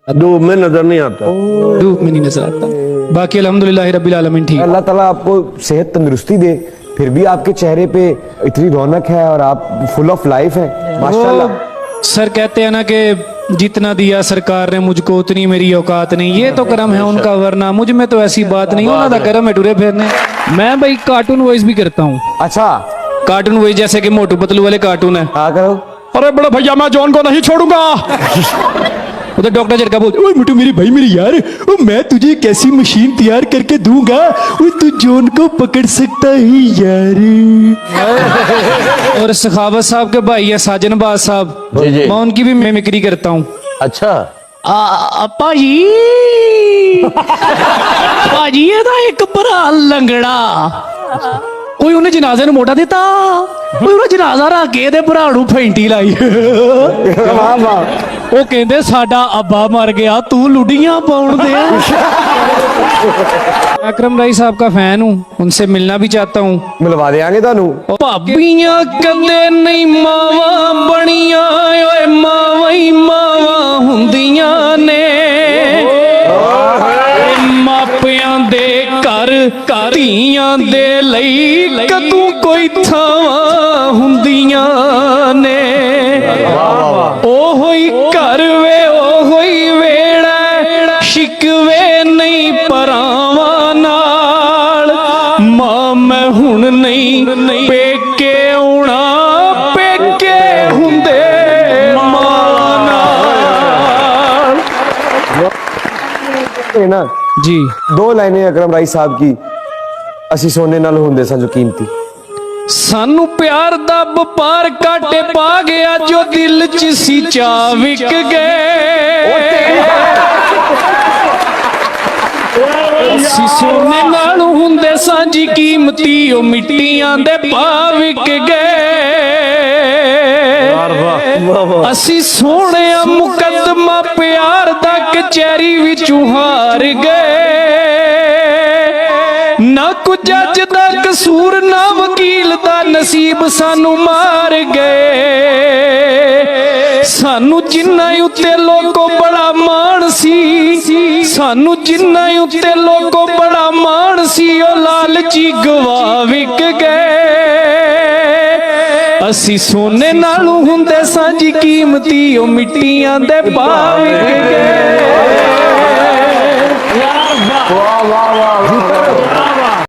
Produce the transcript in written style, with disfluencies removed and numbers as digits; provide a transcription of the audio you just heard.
धूप में नजर नहीं आता। धूप में नहीं नजर आता। बाकी अल्हम्दुलिल्लाह रब्बिल आलमीन ठीक। अल्लाह ताला आपको सेहत तंदुरुस्ती दे, फिर भी आपके चेहरे पे इतनी रौनक है और आप फुल ऑफ लाइफ हैं माशाल्लाह। सर कहते हैं ना कि जितना दिया सरकार ने मुझको उतनी मेरी औकात नहीं। ये तो करम है उनका, वरना मुझ में तो ऐसी बात नहीं। उन्होंने करम है टुरे फिरने। मैं भाई कार्टून वॉइस भी करता हूँ। अच्छा, कार्टून वॉइस जैसे कि मोटू पतलू वाले कार्टून है। हाँ करो। अरे बड़ा भैया मैं जॉन को नहीं छोड़ूंगा। उधर डॉक्टर झटका बोलते, ओए मोटू मेरी भाई मेरी यार, ओ मैं तुझे एक ऐसी मशीन तैयार करके दूंगा, ओ तू जॉन को पकड़ सकता है यार। और सखावत साहब के भाई है साजन बाज साहब, जी जी। मैं उनकी भी मिमिक्री करता हूँ। अच्छा ਭਾਜੀ ਭਾਜੀ ਇਹਦਾ ਇੱਕ ਭਰਾ ਲੰਗੜਾ, ਕੋਈ ਉਹਨੇ ਜਨਾਜ਼ੇ ਨੂੰ ਮੋਢਾ ਦਿੱਤਾ, ਕੋਈ ਉਹਦਾ ਜਨਾਜ਼ਾ ਰੱਖ ਕੇ ਇਹਦੇ ਭਰਾ ਨੂੰ ਫੈਂਟੀ ਲਾਈ। ਉਹ ਕਹਿੰਦੇ ਸਾਡਾ ਅੱਬਾ ਮਰ ਗਿਆ ਤੂੰ ਲੁੱਡੀਆਂ ਪਾਉਣ ਦੇ। अकरम राई साहब का फैन हूँ, उनसे मिलना भी चाहता हूँ। मिलवा देंगे तानू। भाबियां कदे नहीं मावा बनिया, ओए मावा ही मावा हुंदियां ने। मापियां दे घर धीयां दे लई कदों कोई थावां हुंदियां ने। ओहो ही घर वे ओहो ही वेड़ा, शिकवे नहीं परावां नाल। मां मैं हुण नहीं पेके आउणा, पेके हुंदे मां नाल। ना जी दो लाइनें अकरम राई साहब की, असी सोने नाल हुंदे सन जो कीमती। सानू प्यार दा वपार काटे पा गया, जो दिल च सी चा विक गए। असी सोने नाल हुंदे सां जी कीमती, ओ मिट्टियां दे पा विक गए। असी सोने मुकदमा प्यार दा कचहरी विचों हार गए। ना कुछ जज दा कसूर, ना वकील दा नसीब, सानू मार गए। सानू जिन्ना उत्ते लोगों बड़ा मान सी, सानू जिन्ना उत्ते लोगों बड़ा मान सी, ओ लालची गवा विक गए। असी सोने नालू हुंदे सां जी कीमती, ओ मिट्टियां दे पा विक गए।